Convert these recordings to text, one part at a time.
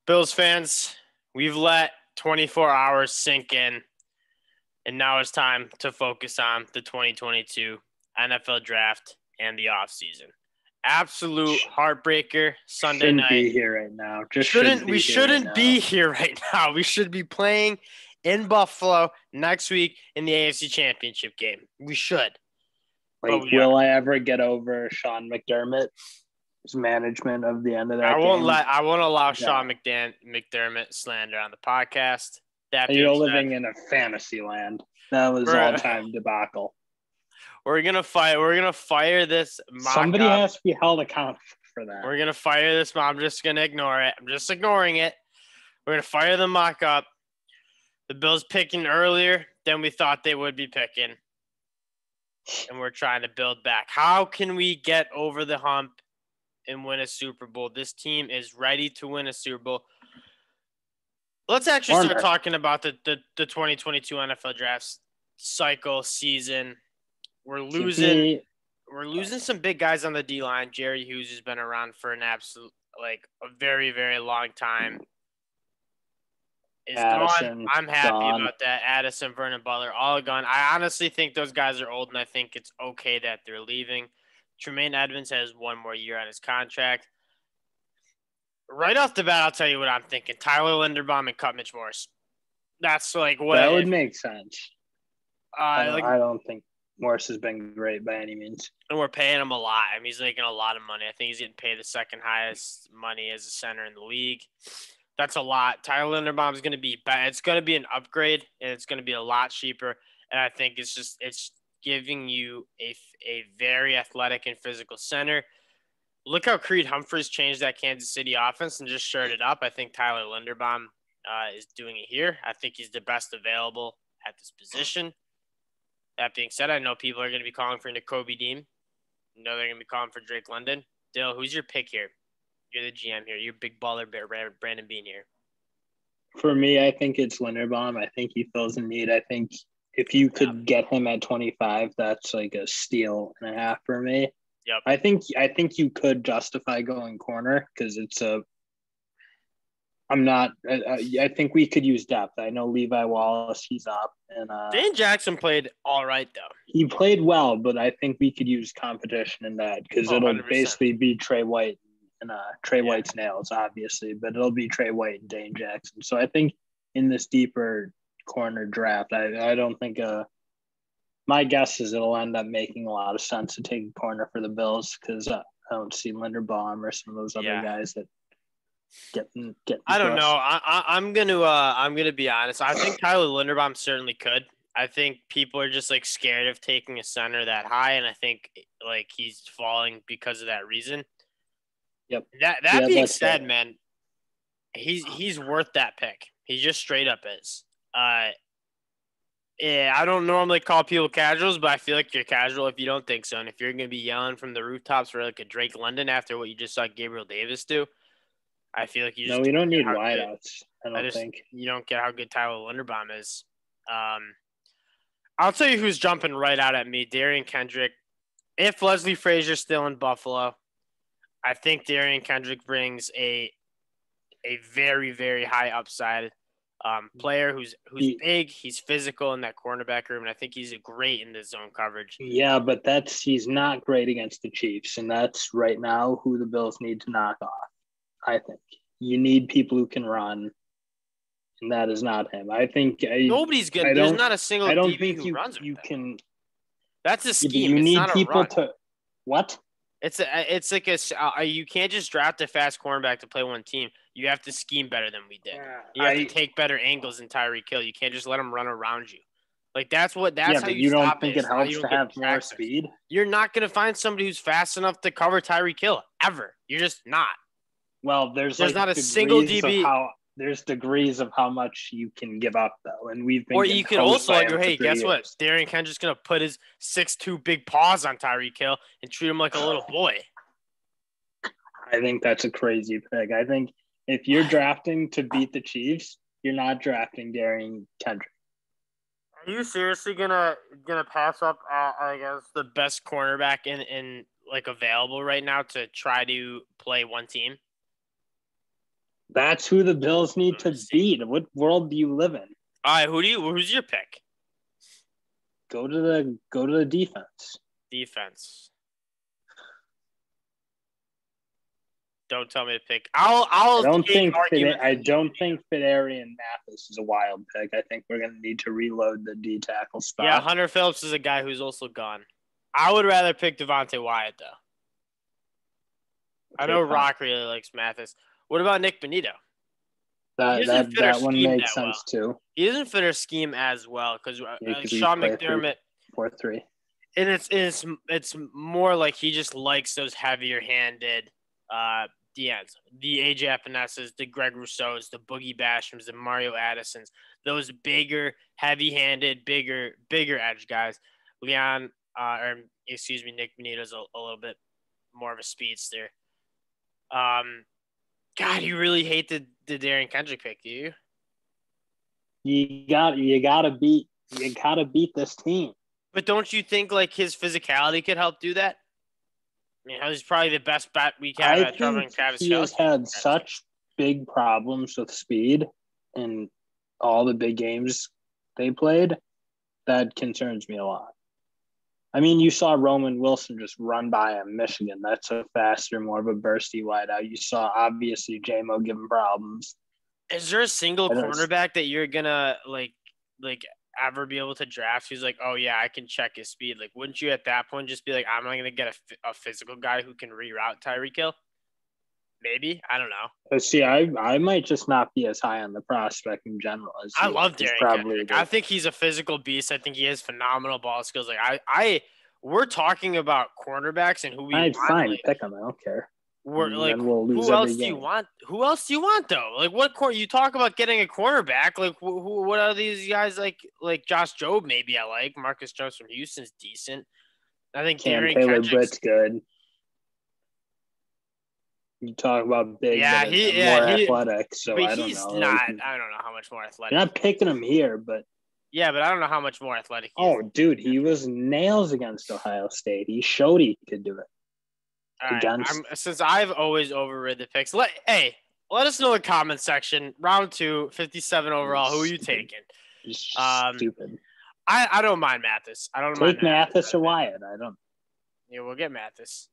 Bills fans, we've let 24 hours sink in, and now it's time to focus on the 2022 NFL Draft and the offseason. Absolute heartbreaker Sunday Shouldn't night. be here right now. We shouldn't be here right now. We should be playing in Buffalo next week in the AFC Championship game. We should. Will I ever get over Sean McDermott's management of the end of that game? I won't allow Sean McDermott slander on the podcast. You're living in a fantasy land. That was all-time debacle. We're gonna fire this mock-up. Somebody has to be held accountable for that. We're gonna fire this. I'm just gonna ignore it. I'm just ignoring it. We're gonna fire the mock-up. The Bills picking earlier than we thought they would be picking, and we're trying to build back. How can we get over the hump and win a Super Bowl? This team is ready to win a Super Bowl. Let's actually start talking about the 2022 NFL draft cycle season. We're losing some big guys on the D-line. Jerry Hughes has been around for an absolute, a very, very long time. Is gone. I'm happy about that. Addison, Vernon Butler, all gone. I honestly think those guys are old, and I think it's okay that they're leaving. Tremaine Edmonds has one more year on his contract. Right off the bat, I'll tell you what I'm thinking. Tyler Linderbaum and cut Mitch Morse. That's what that would make sense. I don't think Morse has been great by any means. And we're paying him a lot. I mean, he's making a lot of money. I think he's getting paid the second highest money as a center in the league. That's a lot. Tyler Linderbaum is going to be bad. It's going to be an upgrade, and it's going to be a lot cheaper. And I think it's giving you a very athletic and physical center. Look how Creed Humphreys changed that Kansas City offense and just shored it up. I think Tyler Linderbaum is doing it here. I think he's the best available at this position. That being said, I know people are going to be calling for N'Kobe Dean. I know they're going to be calling for Drake London. Dill, who's your pick here? You're the GM here. You're big baller Brandon Bean here. For me, I think it's Linderbaum. I think he fills a need. I think if you could get him at 25, that's like a steal and a half for me. Yep. I think you could justify going corner because I think we could use depth. I know Levi Wallace, he's up. And Dane Jackson played all right, though. He played well, but I think we could use competition in that because it'll 100%. Basically be Trey White and Trey White's nails, obviously, but it'll be Trey White and Dane Jackson. So I think in this deeper corner draft, I don't think my guess is it'll end up making a lot of sense to take a corner for the Bills because I don't see Linderbaum or some of those other guys that get. I don't know. I'm gonna be honest. I think Tyler Linderbaum certainly could. I think people are just scared of taking a center that high, and I think he's falling because of that reason. Yep. That being said, man, he's worth that pick. He just straight up is. Yeah, I don't normally call people casuals, but I feel like you're casual if you don't think so. And if you're going to be yelling from the rooftops for a Drake London after what you just saw Gabriel Davis do, I feel like you just we don't need wideouts. I don't think you don't get how good Tyler Linderbaum is. I'll tell you who's jumping right out at me, Darian Kendrick. If Leslie Frazier's still in Buffalo, I think Darian Kendrick brings a very, very high upside. Player who's big, he's physical in that cornerback room, and I think he's great in the zone coverage. Yeah, but he's not great against the Chiefs, and that's right now who the Bills need to knock off. I think you need people who can run, and that is not him. I think nobody's good. There's not a single DB who runs. You can. That's a scheme. You need not people a run. to what? It's like you can't just draft a fast cornerback to play one team. You have to scheme better than we did. You have to take better angles than Tyreek Hill. You can't just let him run around you. That's how you don't stop think it helps to have more speed? You're not going to find somebody who's fast enough to cover Tyreek Hill ever. You're just not. Well, there's not a single DB. There's degrees of how much you can give up, though, and we've been. Or you can also hey, guess what? Darian Kendrick's going to put his 6'2" big paws on Tyreek Hill and treat him like a little boy. I think that's a crazy pick. I think if you're drafting to beat the Chiefs, you're not drafting Darian Kendrick. Are you seriously gonna pass up? I guess the best cornerback in available right now to try to play one team. That's who the Bills need to beat. What world do you live in? All right, who's your pick? Go to the defense. Defense. Don't tell me to pick. I don't think Fidarian Mathis is a wild pick. I think we're gonna need to reload the D tackle spot. Yeah, Hunter Phillips is a guy who's also gone. I would rather pick Devontae Wyatt though. I know Rock really likes Mathis. What about Nick Bonito? That one makes sense too. He doesn't fit our scheme as well because Sean McDermott 4-3, and it's more like he just likes those heavier-handed DNs, the AJ Epenesas, the Greg Rousseaus, the Boogie Bashams, the Mario Addisons, those bigger, heavy-handed, bigger edge guys. Nick Bonito's a little bit more of a speedster. God, you really hate the Darian Kendrick pick, do you? You gotta beat this team. But don't you think like his physicality could help do that? I mean, he's probably the best bet we can have at Trevor and Travis Kelce. He has had such big problems with speed in all the big games they played. That concerns me a lot. I mean, you saw Roman Wilson just run by him, Michigan. That's a faster, more of a bursty wideout. You saw, obviously, J-Mo give him problems. Is there a single cornerback that you're going to, like ever be able to draft who's like, oh, yeah, I can check his speed? Like, wouldn't you at that point just be like, I'm not going to get a physical guy who can reroute Tyreek Hill? Maybe. I don't know. But see, I might just not be as high on the prospect in general. I love Darian Kendrick. I think he's a physical beast. I think he has phenomenal ball skills. Like we're talking about cornerbacks and who we want. Fine, pick him. I don't care. We're like, who else do you want? Who else do you want though? Like, what you talk about getting a cornerback? Like, what are these guys like? Like Josh Jobe, maybe I like. Marcus Jones from Houston's decent. I think Darian Kendrick's good. You talk about big, more athletic. So but I don't know. He's not. I don't know how much more athletic. You're not picking him here, but yeah, but I don't know how much more athletic. Dude, he was nails against Ohio State. He showed he could do it. Since I've always overrid the picks, let us know in the comment section. Round 2, 57 overall. Who are you taking? Stupid. I don't mind Mathis. I don't mind Mathis or Wyatt. I don't. Yeah, we'll get Mathis.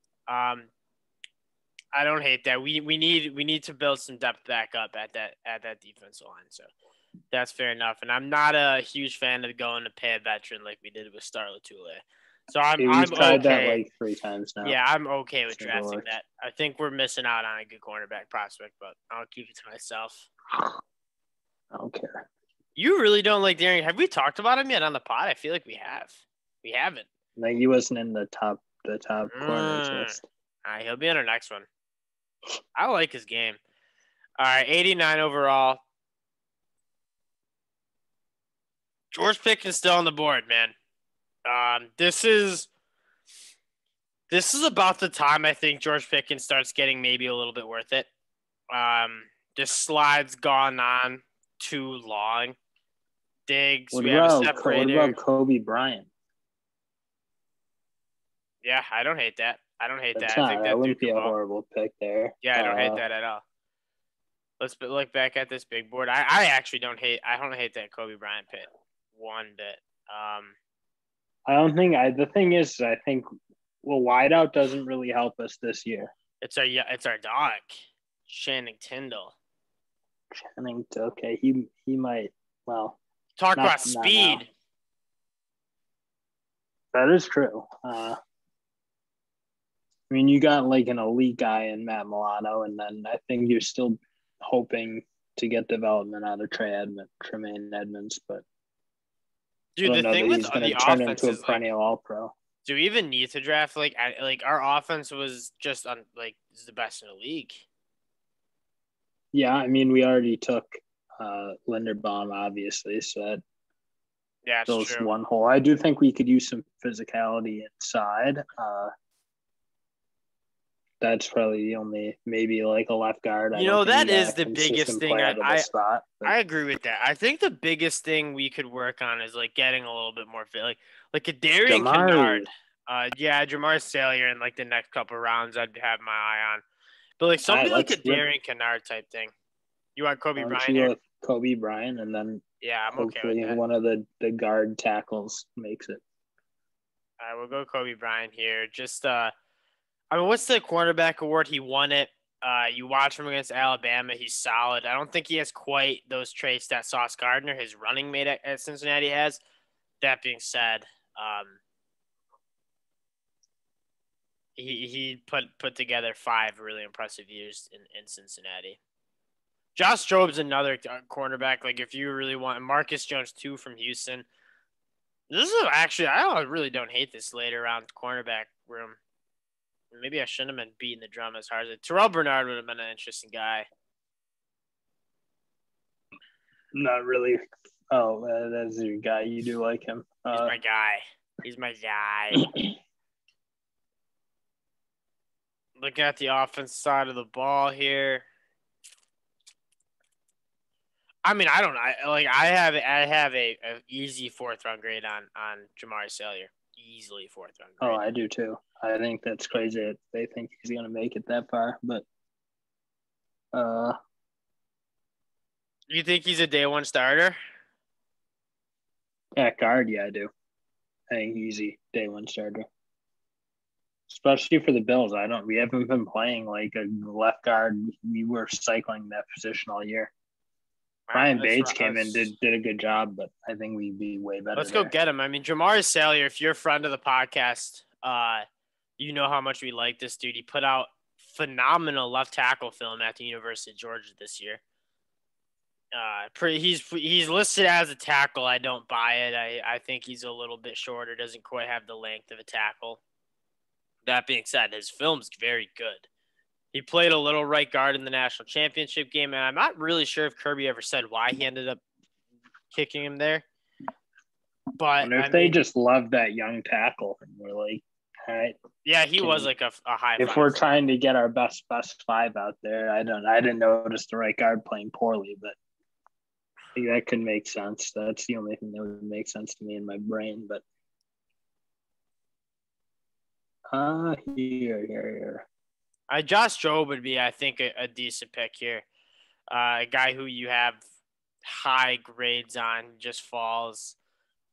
I don't hate that. We need to build some depth back up at that defensive line. So that's fair enough. And I'm not a huge fan of going to pay a veteran like we did with Star Lotulelei. So I'm tried okay. That like 3 times now. Yeah, I'm okay with drafting that. I think we're missing out on a good cornerback prospect, but I'll keep it to myself. I don't care. You really don't like Darian? Have we talked about him yet on the pod? I feel like we have. We haven't. Like he wasn't in the top corners list. All right, he'll be in our next one. I like his game. All right, 89 overall. George Pickens still on the board, man. This is about the time I think George Pickens starts getting maybe a little bit worth it. This slide's gone on too long. Diggs, we have a separator. What about Kobe Bryant? Yeah, I don't hate that. I think that wouldn't be a horrible pick there. Yeah, I don't hate that at all. Let's look back at this big board. I actually don't hate. I don't hate that Kobe Bryant pick one bit. I don't think. The thing is, I think wideout doesn't really help us this year. It's our dog, Channing Tindall. Okay, he might. Well, talk about speed. That is true. I mean, you got like an elite guy in Matt Milano, and then I think you're still hoping to get development out of Tremaine Edmonds, but dude, the thing with the offense is a perennial All-Pro. Do we even need to draft like our offense was just is the best in the league? Yeah, I mean, we already took Linderbaum, obviously, so that fills one hole. I do think we could use some physicality inside. That's probably the only, maybe like a left guard. That is the biggest thing. I agree with that. I think the biggest thing we could work on is like getting a little bit more fit, like a Darian Kennard. Jamar Salyer in like the next couple of rounds, I'd have my eye on. But like something like a Darian Kennard type thing. You want Kobe Bryant you here? go with Kobe Bryant, and then Yeah, I'm okay with hopefully that. one of the guard tackles makes it. All right, we'll go Kobe Bryant here. Just, I mean, what's the quarterback award? He won it. You watch him against Alabama. He's solid. I don't think he has quite those traits that Sauce Gardner, his running mate at Cincinnati, has. That being said, he put together 5 really impressive years in Cincinnati. Josh Job's another cornerback. Like, if you really want Marcus Jones, 2 from Houston. This is actually, I really don't hate this later round cornerback room. Maybe I shouldn't have been beating the drum as hard as it. Terrell Bernard would have been an interesting guy. Not really. Oh, that's your guy. You do like him. He's my guy. He's my guy. Looking at the offense side of the ball here. I mean, I don't know. I have a easy 4th round grade on Jamari Salyer. Easily 4th round grade. Oh, I do too. I think that's crazy. They think he's gonna make it that far, but you think he's a day 1 starter? At guard, yeah, I do. I think easy day 1 starter. Especially for the Bills. We haven't been playing like a left guard. We were cycling that position all year. Ryan Bates came in, did a good job, but I think we'd be way better. Let's go get him. I mean, Jamari Salyer, if you're a friend of the podcast, you know how much we like this dude. He put out phenomenal left tackle film at the University of Georgia this year. He's listed as a tackle. I don't buy it. I think he's a little bit shorter, doesn't quite have the length of a tackle. That being said, his film's very good. He played a little right guard in the national championship game, and I'm not really sure if Kirby ever said why he ended up kicking him there. But they just love that young tackle, and we're like, all right. Yeah, he was like a high. If we're trying to get our best 5 out there, I didn't notice the right guard playing poorly, but I think that could make sense. That's the only thing that would make sense to me in my brain. But here. Josh Jobe would be, I think, a decent pick here. A guy who you have high grades on just falls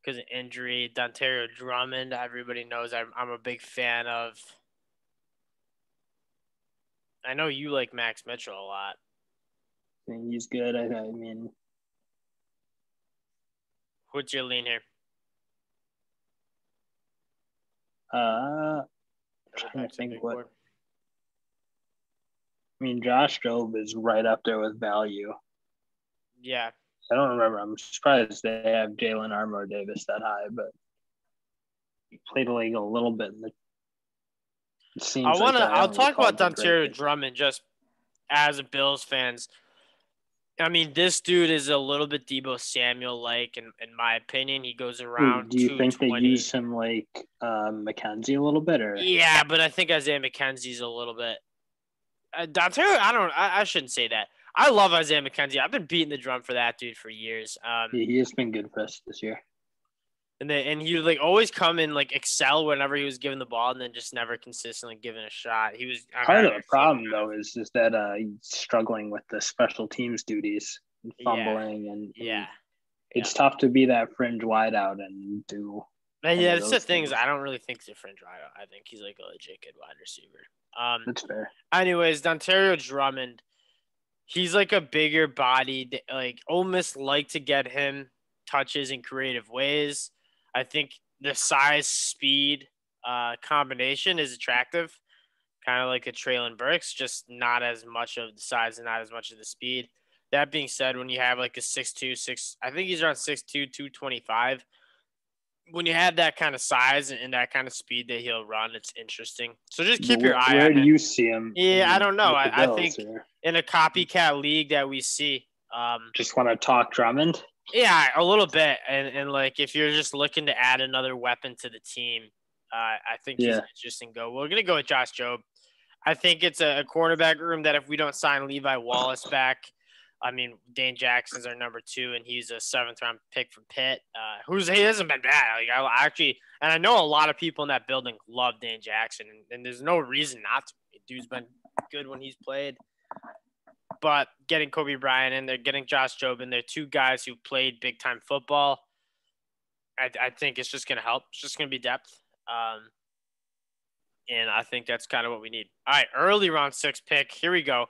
because of injury. Dontario Drummond, everybody knows I'm a big fan of. I know you like Max Mitchell a lot. I think he's good. I mean, what's your lean here? Trying to think what. I mean, Josh Jobe is right up there with value. Yeah. I don't remember. I'm surprised they have Jalen Armour Davis that high, but he played a little bit in the. I'll talk about Dontario Drummond just as a Bills fans. I mean, this dude is a little bit Deebo Samuel-like, in my opinion. He goes around. Do you think they use him like McKenzie a little bit, or? Yeah, but I think Isaiah McKenzie's a little bit. Dontario, I shouldn't say that. I love Isaiah McKenzie. I've been beating the drum for that dude for years. He has been good for us this year. And he would always come and excel whenever he was given the ball, and then just never consistently given a shot. He was part of the problem though is that he's struggling with the special teams duties, and fumbling, and it's tough to be that fringe wideout and do. Yeah, that's the thing. I don't really think he's a fringe wideout. I think he's like a legit good wide receiver. That's fair. Anyways, Dontario Drummond, he's like a bigger bodied, Ole Miss like to get him touches in creative ways. I think the size speed combination is attractive, kind of like a Traylon Burks, just not as much of the size and not as much of the speed. That being said, when you have like a 6'2", I think he's around 6'2", 225. When you have that kind of size and that kind of speed that he'll run, it's interesting. So just keep your eye on him. Where do you see him? Yeah, I don't know. I think in a copycat league that we see. Just want to talk Drummond? Yeah, a little bit. And if you're just looking to add another weapon to the team, I think he's an interesting go. We're going to go with Josh Jobe. I think it's a quarterback room that if we don't sign Levi Wallace back, I mean, Dane Jackson's our number 2, and he's a 7th-round pick from Pitt. He hasn't been bad. I know a lot of people in that building love Dane Jackson, and there's no reason not to. The dude's been good when he's played. but getting Kobe Bryant in there, getting Josh Jobin, they're two guys who played big-time football. I think it's just going to help. It's just going to be depth. And I think that's kind of what we need. All right, early round 6 pick. Here we go.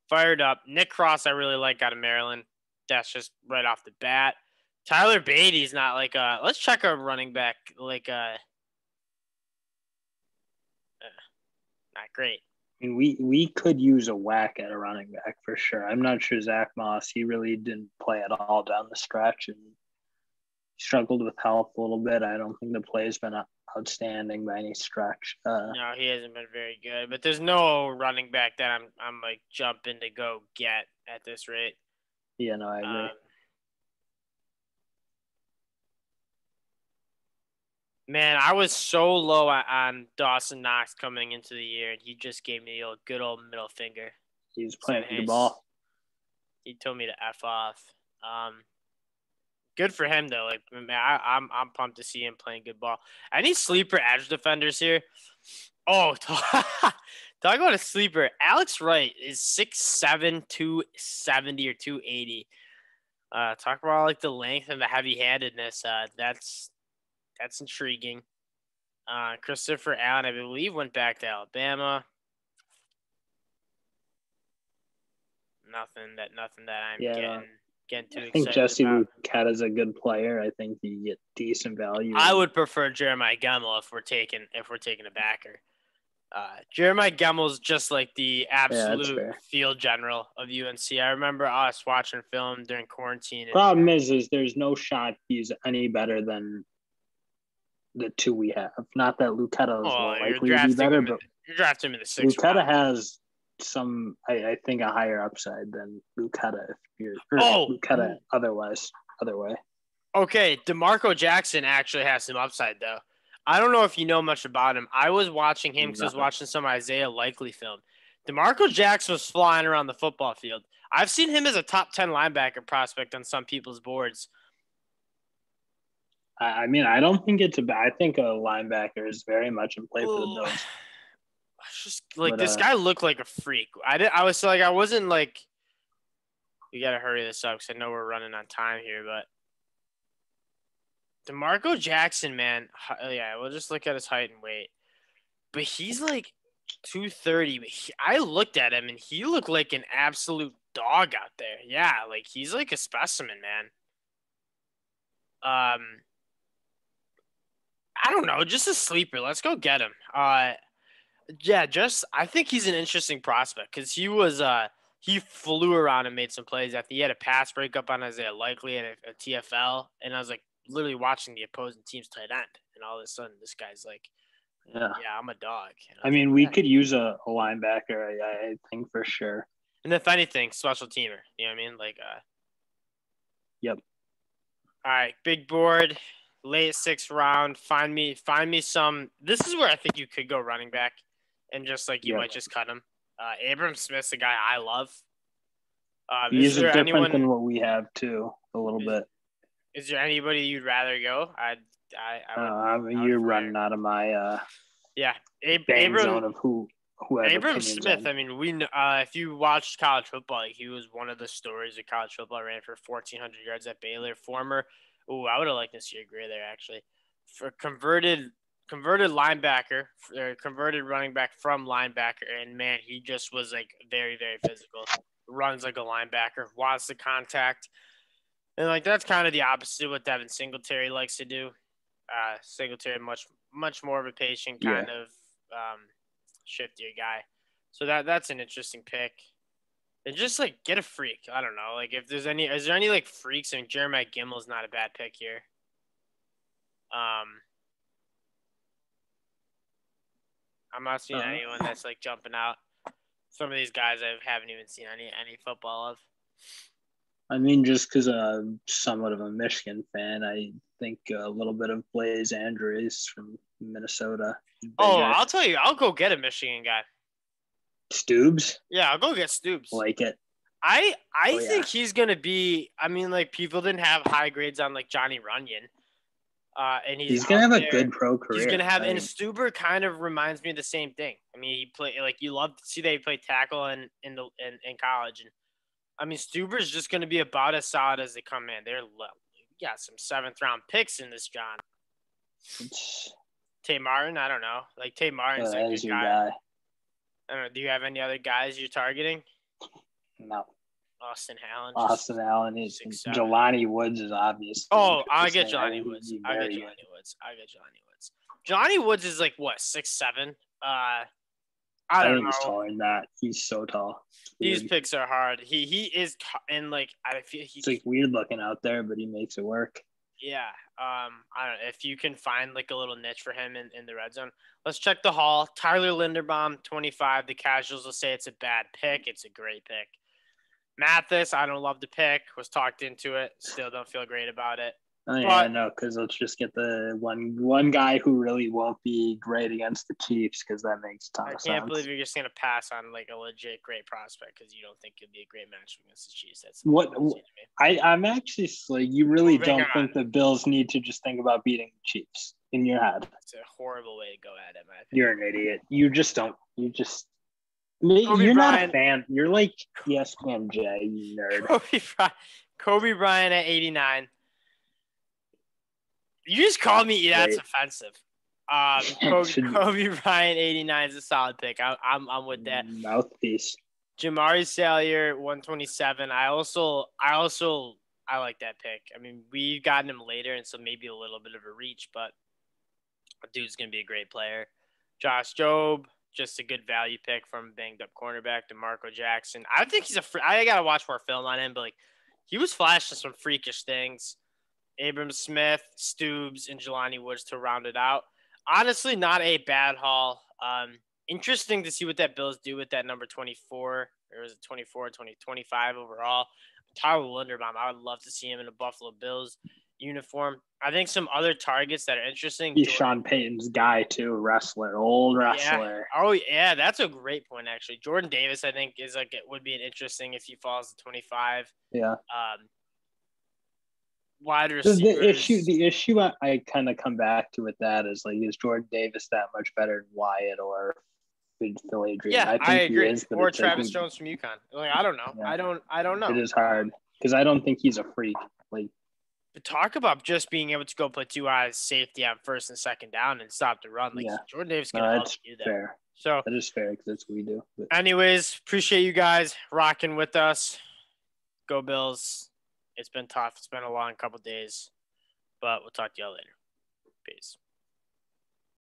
Fired up. Nick Cross, I really like out of Maryland. That's just right off the bat. Tyler Beatty's not like let's check our running back. Like not great. I mean, we could use a whack at a running back for sure. I'm not sure Zach Moss. He really didn't play at all down the stretch and struggled with health a little bit. I don't think the play's been outstanding by any stretch. No, he hasn't been very good. But there's no running back that I'm like jumping to go get at this rate. Yeah, no, I agree. Man, I was so low on Dawson Knox coming into the year, and he just gave me a good old middle finger. He was playing the ball. He told me to F off. Good for him though. Like, man, I'm pumped to see him playing good ball. Any sleeper edge defenders here? Oh, talk about a sleeper. Alex Wright is 6'7", 270 or 280. Talk about like the length and the heavy-handedness. That's intriguing. Christopher Allen, I believe, went back to Alabama. Nothing that I'm getting too excited. I think Jesse Lucas is a good player. I think you get decent value. I would prefer Jeremiah Gemmel if we're taking a backer. Jeremiah Gemmel's just like the absolute field general of UNC. I remember us watching film during quarantine. Problem is there's no shot he's any better than the two we have. Not that Lucetta is likely to be better, but you're drafting him in the 6th Lucetta round. has some, I think, a higher upside than Lucetta if you're Lucetta other way. Okay, Demarco Jackson actually has some upside though. I don't know if you know much about him. I was watching him because I was watching some Isaiah Likely film. Demarco Jackson was flying around the football field. I've seen him as a top 10 linebacker prospect on some people's boards. I mean, I don't think it's I think a linebacker is very much in play for the Bills. Just like this guy looked like a freak. I wasn't like, we got to hurry this up because I know we're running on time here, but DeMarco Jackson, man, yeah, we'll just look at his height and weight. But he's like 230. But I looked at him, and he looked like an absolute dog out there. Yeah, like he's like a specimen, man. I don't know, just a sleeper. Let's go get him. Yeah, I think he's an interesting prospect because he flew around and made some plays. After he had a pass breakup on Isaiah Likely and a TFL, and I was like literally watching the opposing team's tight end, and all of a sudden this guy's like, yeah, I'm a dog. I mean, we could use a linebacker, I think, for sure. And if anything, special teamer. You know what I mean? Like, yep. All right, big board, late 6th round. Find me some. This is where I think you could go running back, and just like you might just cut him. Abram Smith's a guy I love. He's different than what we have too, a little bit. Is there anybody you'd rather go? You're running out of my Abram zone of whoever. Abram Smith. I mean, we if you watched college football, he was one of the stories of college football. Ran for 1,400 yards at Baylor. I would have liked to see a grade there actually. For converted linebacker, converted running back from linebacker, and man, he just was like very, very physical. Runs like a linebacker, wants the contact. And like that's kind of the opposite of what Devin Singletary likes to do. Singletary much more of a patient kind of shiftier guy. So that's an interesting pick. And just like get a freak. I don't know. Like if is there any like freaks? I mean, Jeremiah Gimmel's not a bad pick here. I'm not seeing anyone that's like jumping out. Some of these guys I haven't even seen any football of. I mean, just because I'm somewhat of a Michigan fan, I think a little bit of Blaze Andrews from Minnesota. I'll tell you, I'll go get a Michigan guy. Stoobs? Yeah, I'll go get Stoobs. Like it. I think he's going to be – I mean, like, people didn't have high grades on, like, Johnny Runyon. And he's going to have a good pro career. He's going to have – and Stuber kind of reminds me of the same thing. I mean, he played – like, you love to see that he played tackle in college. And I mean, Stuber's just going to be about as solid as they come in. We got some 7th-round picks in this, John. Tay Martin, I don't know. Like, Tay Martin's a good guy. I don't know. Do you have any other guys you're targeting? No. Austin Allen. Jelani Woods is obvious. Oh, I get Jelani Woods. Jelani Woods is like, what, 6'7"? I don't know. He's taller than that. He's so tall. These picks are hard. He is, and like I feel it's like weird looking out there, but he makes it work. Yeah. I don't know if you can find like a little niche for him in the red zone. Let's check the hall. Tyler Linderbaum, 25. The casuals will say it's a bad pick. It's a great pick. Mathis, I don't love the pick. Was talked into it. Still don't feel great about it. Oh, yeah, no, because let's just get the one guy who really won't be great against the Chiefs, because that makes a ton of sense. I can't believe you're just going to pass on like a legit great prospect because you don't think it'd be a great match against the Chiefs. That's what I'm actually like. You really don't think the Bills need to just think about beating the Chiefs in your head? It's a horrible way to go at it, man. You're an idiot. You just don't. You're not a fan. You're like ESPN J, you nerd. Kobe Bryant at 89. You just called me. That's offensive. Kobe Bryant 89 is a solid pick. I'm with that. Mouthpiece. Jamari Salyer 127. I like that pick. I mean, we've gotten him later, and so maybe a little bit of a reach, but dude's gonna be a great player. Josh Jobe, just a good value pick from banged up cornerback. Demarco Jackson. I think he's I gotta watch more film on him, but like he was flashing some freakish things. Abram Smith, Stoops, and Jelani Woods to round it out. Honestly, not a bad haul. Interesting to see what that Bills do with that number 24. Or was it 24, 25 overall? Tyler Linderbaum, I would love to see him in a Buffalo Bills uniform. I think some other targets that are interesting. He's Sean Payton's guy, too. Old wrestler. Yeah. Oh, yeah, that's a great point, actually. Jordan Davis, I think, would be an interesting if he falls to 25. Yeah. Wide receivers. The issue I kind of come back to with that is like, is Jordan Davis that much better than Wyatt or Phil Adrian? Yeah, I agree. Or Travis Jones from UConn. Like, I don't know. Yeah. I don't know. It is hard because I don't think he's a freak. Like, but talk about just being able to go play 2 eyes safety on first and second down and stop the run. Like Jordan Davis can help you there. Fair. So that is fair because that's what we do. But. Anyways, appreciate you guys rocking with us. Go Bills. It's been tough. It's been a long couple days, but we'll talk to y'all later. Peace.